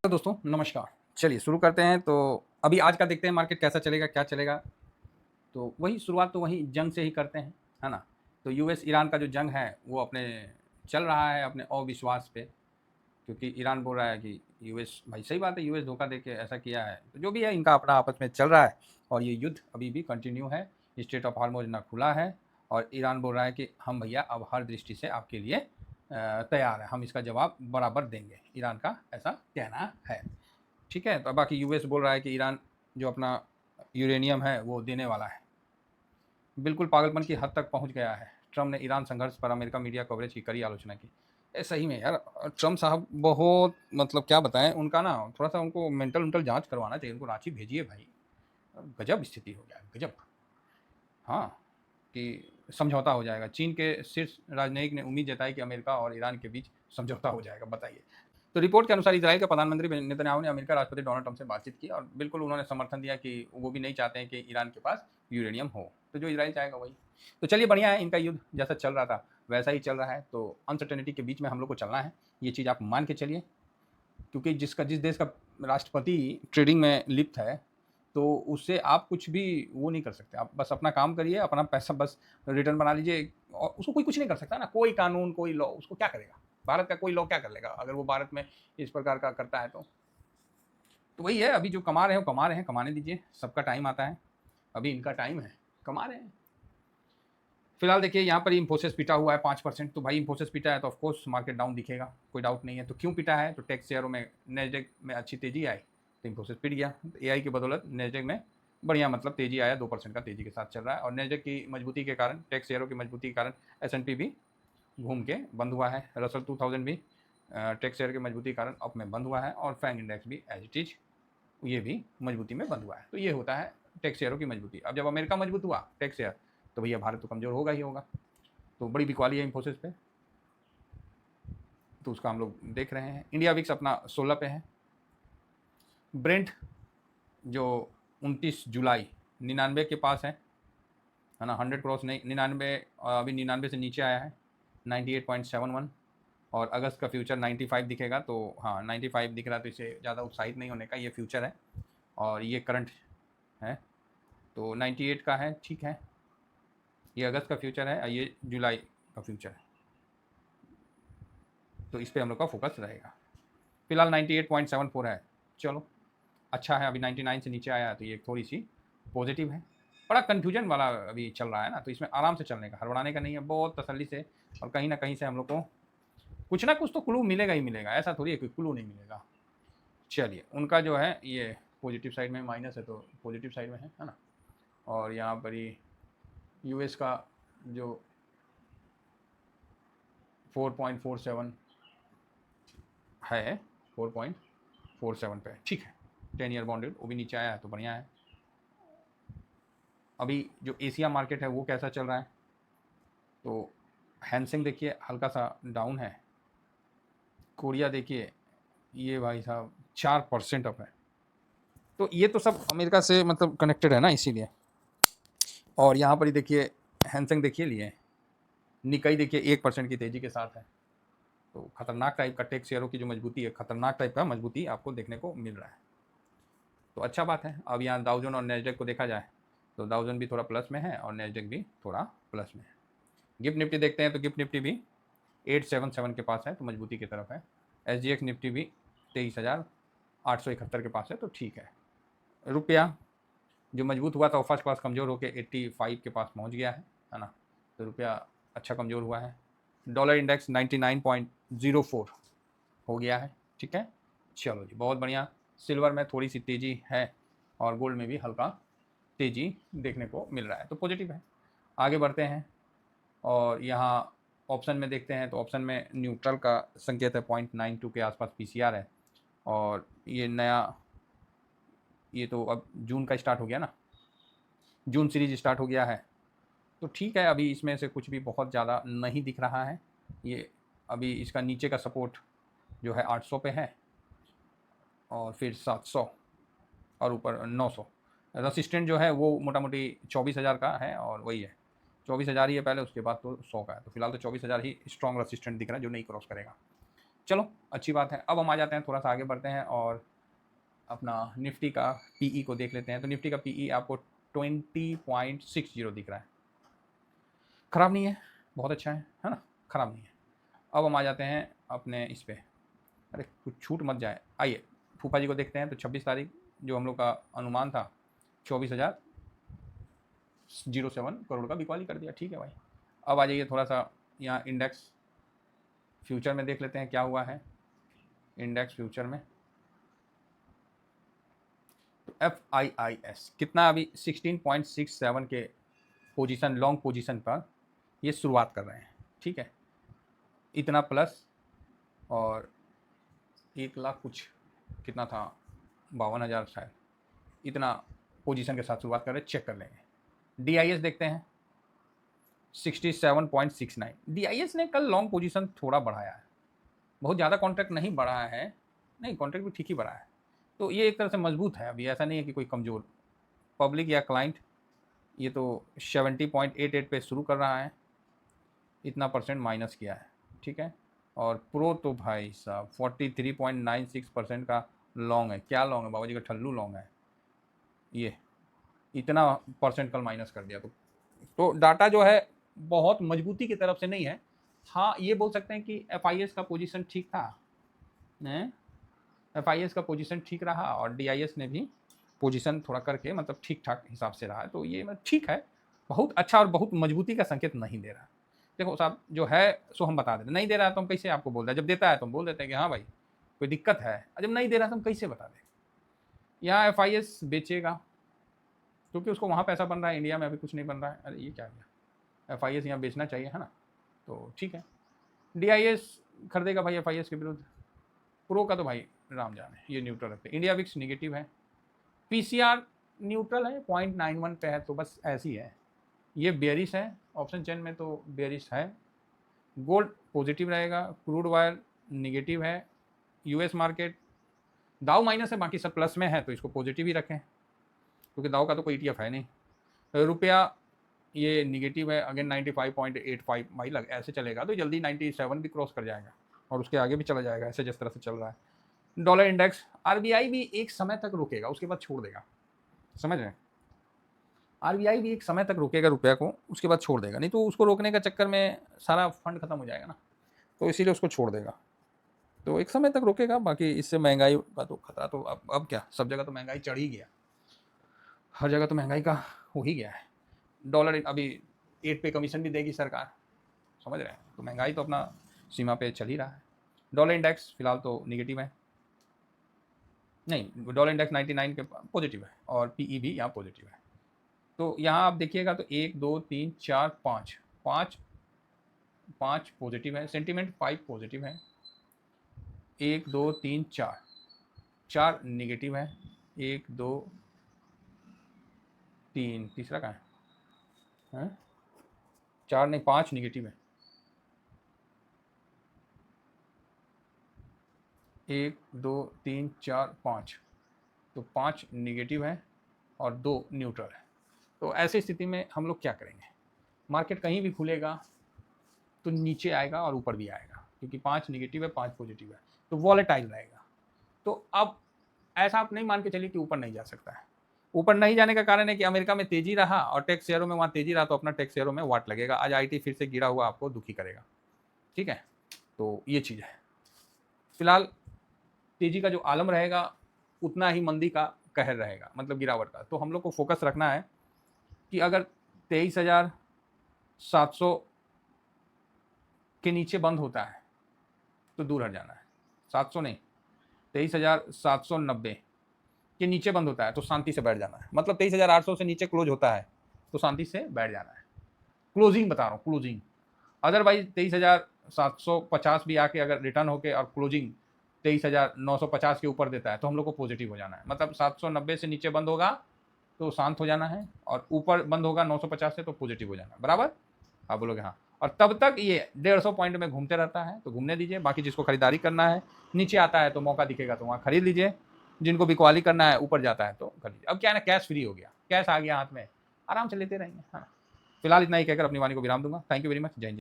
तो दोस्तों नमस्कार। चलिए शुरू करते हैं। तो अभी आज का देखते हैं मार्केट कैसा चलेगा, क्या चलेगा। तो वही शुरुआत तो वही जंग से ही करते हैं, है ना। तो यूएस ईरान का जो जंग है वो अपने चल रहा है अपने अविश्वास पे, क्योंकि ईरान बोल रहा है कि यूएस, भाई सही बात है, यूएस धोखा दे के ऐसा किया है। तो जो भी है इनका अपना आपस में चल रहा है और ये युद्ध अभी भी कंटिन्यू है। स्ट्रेट ऑफ हार्मोज ना खुला है और ईरान बोल रहा है कि हम भैया अब हर दृष्टि से आपके लिए तैयार है, हम इसका जवाब बराबर देंगे। ईरान का ऐसा कहना है। ठीक है। तो बाकी यूएस बोल रहा है कि ईरान जो अपना यूरेनियम है वो देने वाला है। बिल्कुल पागलपन की हद तक पहुंच गया है। ट्रम्प ने ईरान संघर्ष पर अमेरिका मीडिया कवरेज की कड़ी आलोचना की। सही में यार, ट्रम्प साहब बहुत मतलब क्या बताएं, उनका ना थोड़ा सा उनको मेंटल जांच करवाना चाहिए। उनको रांची भेजिए भाई, गजब स्थिति हो गया, गजब। हाँ, कि समझौता हो जाएगा। चीन के शीर्ष राजनयिक ने उम्मीद जताई कि अमेरिका और ईरान के बीच समझौता हो जाएगा। बताइए। तो रिपोर्ट के अनुसार इजराइल के प्रधानमंत्री नेतन्याहू ने अमेरिका राष्ट्रपति डोनाल्ड ट्रंप से बातचीत की और बिल्कुल उन्होंने समर्थन दिया कि वो भी नहीं चाहते हैं कि ईरान के पास यूरेनियम हो। तो जो इजराइल चाहेगा वही। तो चलिए बढ़िया है, इनका युद्ध जैसा चल रहा था वैसा ही चल रहा है। तो अनसर्टेनिटी के बीच में हम लोग को चलना है, ये चीज़ आप मान के चलिए। क्योंकि जिस देश का राष्ट्रपति ट्रेडिंग में लिप्त है, तो उससे आप कुछ भी वो नहीं कर सकते। आप बस अपना काम करिए, अपना पैसा बस रिटर्न बना लीजिए और उसको कोई कुछ नहीं कर सकता ना। कोई कानून, कोई लॉ उसको क्या करेगा। भारत का कोई लॉ क्या कर लेगा अगर वो भारत में इस प्रकार का करता है तो वही है। अभी जो कमा रहे हो कमा रहे हैं, कमाने दीजिए। सबका टाइम आता है, अभी इनका टाइम है, कमा रहे हैं। फिलहाल देखिए यहाँ पर इंफोसिस पिटा हुआ है 5%। तो भाई इंफोसिस पिटा है तो ऑफकोर्स मार्केट डाउन दिखेगा, कोई डाउट नहीं है। तो क्यों पिटा है, तो टेक्स शेयरों में नेस्डेक में अच्छी तेजी आई तो इंफोसिस पिट गया। तो एआई की बदौलत नेस्डेक में बढ़िया मतलब तेजी आया, 2% का तेजी के साथ चल रहा है। और नेस्डेक की मजबूती के कारण, टेक्स शेयरों की मजबूती के कारण S&P भी घूम के बंद हुआ है। रसल 2000 भी टेक्स शेयर की मजबूती के कारण अप में बंद हुआ है। और फैंग इंडेक्स भी एज इट इज ये भी मजबूती में बंद हुआ है। तो ये होता है टेक्स शेयरों की मजबूती। अब जब अमेरिका मजबूत हुआ टेक्स शेयर, तो भैया भारत तो कमजोर होगा ही होगा। तो बड़ी बिकवाली है इंफोसिस पे, तो उसका हम लोग देख रहे हैं। इंडिया विक्स अपना 16 पे है। ब्रेंट जो 29 जुलाई 99 के पास है ना। 100 क्रॉस नहीं, 99 अभी 99 से नीचे आया है 98.71। और अगस्त का फ्यूचर 95 दिखेगा। तो हाँ 95 दिख रहा है, तो इसे ज़्यादा उत्साहित नहीं होने का, ये फ्यूचर है और ये करंट है। तो 98 का है, ठीक है। ये अगस्त का फ्यूचर है, ये जुलाई का फ्यूचर है। तो इस पर हम लोग का फोकस रहेगा। फिलहाल 98.74 है, चलो अच्छा है। अभी 99 से नीचे आया है तो ये थोड़ी सी पॉजिटिव है। बड़ा कन्फ्यूजन वाला अभी चल रहा है ना, तो इसमें आराम से चलने का, हड़बड़ाने का नहीं है, बहुत तसल्ली से। और कहीं ना कहीं से हम लोग को कुछ ना कुछ तो क्लू मिलेगा ही मिलेगा, ऐसा थोड़ी है कि क्लू नहीं मिलेगा। चलिए उनका जो है ये पॉजिटिव साइड में, माइनस है तो पॉजिटिव साइड में है ना। और यहाँ पर ही यूएस का जो 4.47 है, 4.47 पे ठीक है। 10 ईयर बॉन्डेड वो भी नीचे आया है तो बढ़िया है। अभी जो एशिया मार्केट है वो कैसा चल रहा है, तो हैंसिंग देखिए हल्का सा डाउन है। कोरिया देखिए ये भाई साहब 4% अप है। तो ये तो सब अमेरिका से मतलब कनेक्टेड है ना, इसीलिए। और यहाँ पर ही देखिए हैंसिंग देखिए लिए, निकाई देखिए 1% की तेजी के साथ है। तो खतरनाक टाइप का टेक शेयरों की जो मजबूती है, खतरनाक टाइप का मजबूती आपको देखने को मिल रहा है। तो अच्छा बात है। अब यहाँ डाउजन और नेस्डेक को देखा जाए तो डाउजन भी थोड़ा प्लस में है और नेस्डेक भी थोड़ा प्लस में है। गिफ्ट निफ्टी देखते हैं तो गिफ्ट निफ्टी भी 877 के पास है तो मजबूती की तरफ है। SGX निफ्टी भी 23,871 के पास है तो ठीक है। रुपया जो मजबूत हुआ था फर्स्ट क्लास कमज़ोर होकर 85 के पास पहुंच गया है ना। तो रुपया अच्छा कमज़ोर हुआ है। डॉलर इंडेक्स 99.04 हो गया है, ठीक है। चलो जी बहुत बढ़िया। सिल्वर में थोड़ी सी तेज़ी है और गोल्ड में भी हल्का तेज़ी देखने को मिल रहा है, तो पॉजिटिव है। आगे बढ़ते हैं और यहाँ ऑप्शन में देखते हैं तो ऑप्शन में न्यूट्रल का संकेत है, 0.92 के आसपास PCR है। और ये नया, ये तो अब जून का स्टार्ट हो गया ना, जून सीरीज स्टार्ट हो गया है। तो ठीक है, अभी इसमें से कुछ भी बहुत ज़्यादा नहीं दिख रहा है। ये अभी इसका नीचे का सपोर्ट जो है 800 पे है और फिर 700 और ऊपर 900। रसिस्टेंट जो है वो मोटा मोटी 24,000 का है और वही है 24,000 ही है पहले, उसके बाद तो 100 का है। तो फिलहाल तो 24,000 ही स्ट्रॉन्ग रसिस्टेंट दिख रहा है जो नहीं क्रॉस करेगा। चलो अच्छी बात है। अब हम आ जाते हैं, थोड़ा सा आगे बढ़ते हैं और अपना निफ्टी का पीई को देख लेते हैं। तो निफ्टी का पीई आपको 20.60 दिख रहा है, ख़राब नहीं है, बहुत अच्छा है ना, ख़राब नहीं है। अब हम आ जाते हैं अपने इस पे, अरे कुछ छूट मत जाए। आइए फूफा जी को देखते हैं। तो 26 तारीख जो हम लोग का अनुमान था 24,007 करोड़ का बिकवाली कर दिया, ठीक है भाई। अब आ जाइए थोड़ा सा यहाँ इंडेक्स फ्यूचर में देख लेते हैं क्या हुआ है। इंडेक्स फ्यूचर में तो FIIS कितना अभी 16.67 के पोजीशन, लॉन्ग पोजीशन पर ये शुरुआत कर रहे हैं, ठीक है। इतना प्लस और 1 लाख कुछ कितना था, 52,000 शायद, इतना पोजीशन के साथ शुरुआत कर रहे हैं, चेक कर लेंगे। DIS देखते हैं 67.69। DIS ने कल लॉन्ग पोजीशन थोड़ा बढ़ाया है, बहुत ज़्यादा कॉन्ट्रैक्ट नहीं बढ़ाया है, नहीं कॉन्ट्रैक्ट भी ठीक ही बढ़ाया है। तो ये एक तरह से मजबूत है, अभी ऐसा नहीं है कि कोई कमज़ोर। पब्लिक या क्लाइंट ये तो 70.88 पे शुरू कर रहा है, इतना परसेंट माइनस किया है, ठीक है। और प्रो तो भाई साहब 43.96% का लॉन्ग है। क्या लॉन्ग है बाबा जी का, ठल्लू लॉन्ग है ये, इतना परसेंट कल माइनस कर दिया। तो डाटा जो है बहुत मजबूती की तरफ से नहीं है। हाँ ये बोल सकते हैं कि FIS का पोजीशन ठीक था, FIS का पोजीशन ठीक रहा और DIS ने भी पोजीशन थोड़ा करके मतलब ठीक ठाक हिसाब से रहा है। तो ये मतलब ठीक है, बहुत अच्छा और बहुत मजबूती का संकेत नहीं दे रहा। देखो साहब जो है सो हम बता देते, नहीं दे रहा है तो हम कैसे आपको बोल रहे हैं, जब देता है तो हम बोल देते हैं कि हाँ भाई कोई दिक्कत है, और जब नहीं दे रहा तो हम कैसे बता दें। यहाँ FIS बेचेगा क्योंकि उसको वहाँ पैसा बन रहा है, इंडिया में अभी कुछ नहीं बन रहा है। अरे ये क्या गया, FIS यहाँ बेचना चाहिए है ना, तो ठीक है। DIS खरीदेगा भाई FIS के विरुद्ध। प्रो का तो भाई राम जाने, ये न्यूट्रल रखते। इंडिया विक्स निगेटिव है, PCR न्यूट्रल है, 0.91 पे है, तो बस ऐसी है। ये बेयरिश है, ऑप्शन चेन में तो बेयरिश है। गोल्ड पॉजिटिव रहेगा, क्रूड ऑयल निगेटिव है। US मार्केट दाव माइनस है, बाकी सब प्लस में है, तो इसको पॉजिटिव ही रखें क्योंकि दाव का तो कोई ETF है नहीं। रुपया ये निगेटिव है, अगेन 95.85 भाई लग ऐसे चलेगा तो जल्दी 97 भी क्रॉस कर जाएगा और उसके आगे भी चला जाएगा, ऐसे जिस तरह से चल रहा है। डॉलर इंडेक्स RBI भी एक समय तक रुकेगा, उसके बाद छोड़ देगा, समझ रहे हैं। RBI भी एक समय तक रोकेगा रुपया को, उसके बाद छोड़ देगा, नहीं तो उसको रोकने का चक्कर में सारा फंड खत्म हो जाएगा ना, तो इसीलिए उसको छोड़ देगा। तो एक समय तक रोकेगा, बाकी इससे महंगाई का तो खतरा तो अब क्या, सब जगह तो महंगाई चढ़ ही गया, हर जगह तो महंगाई का हो ही गया है। डॉलर अभी 8 पे कमीशन भी देगी सरकार, समझ रहे हैं, तो महंगाई तो अपना सीमा पे चल ही रहा है। डॉलर इंडेक्स फिलहाल तो निगेटिव है, नहीं डॉलर इंडेक्स 99 के पॉजिटिव है और PE भी यहाँ पॉजिटिव है। तो यहाँ आप देखिएगा तो 1 2 3 4 5 5 5 पॉजिटिव है, सेंटीमेंट 5 पॉजिटिव है, 1 2 3 4 4 निगेटिव है, 1 2 3 तीसरा कहाँ है, 4 नहीं 5 निगेटिव है, 1 2 3 4 5, तो 5 निगेटिव है और 2 न्यूट्रल है। तो ऐसी स्थिति में हम लोग क्या करेंगे, मार्केट कहीं भी खुलेगा तो नीचे आएगा और ऊपर भी आएगा, क्योंकि 5 निगेटिव है 5 पॉजिटिव है, तो वॉलेटाइल रहेगा। तो अब ऐसा आप नहीं मान के चलिए कि ऊपर नहीं जा सकता है। ऊपर नहीं जाने का कारण है कि अमेरिका में तेजी रहा और टेक शेयरों में वहाँ तेजी रहा, तो अपना टेक शेयरों में वाट लगेगा। आज IT फिर से गिरा हुआ आपको दुखी करेगा, ठीक है। तो ये चीज़ है, फिलहाल तेजी का जो आलम रहेगा उतना ही मंदी का कहर रहेगा, मतलब गिरावट का। तो हम लोग को फोकस रखना है कि अगर 23,700 के नीचे बंद होता है तो दूर हट जाना है, 700 नहीं 23,790 के नीचे बंद होता है तो शांति से बैठ जाना है, मतलब 23,800 से नीचे क्लोज होता है तो शांति से बैठ जाना है। क्लोजिंग बता रहा हूँ, क्लोजिंग। अदरवाइज 23,750 भी आके अगर रिटर्न होके और क्लोजिंग 23,950 के ऊपर देता है तो हम लोग को पॉजिटिव हो जाना है, मतलब 790 से नीचे बंद होगा तो शांत हो जाना है और ऊपर बंद होगा 950 से तो पॉजिटिव हो जाना है, बराबर। आप बोलोगे हाँ, और तब तक ये 150 पॉइंट में घूमते रहता है तो घूमने दीजिए। बाकी जिसको खरीदारी करना है नीचे आता है तो मौका दिखेगा तो वहाँ खरीद लीजिए, जिनको बिकवाली करना है ऊपर जाता है तो कर लीजिए। अब क्या है ना, कैश फ्री हो गया, कैश आ गया हाथ में, आराम से लेते रहेंगे। हाँ, फिलहाल इतना ही कहकर अपनी वाणी को विराम दूंगा। थैंक यू वेरी मच, जय हिंद।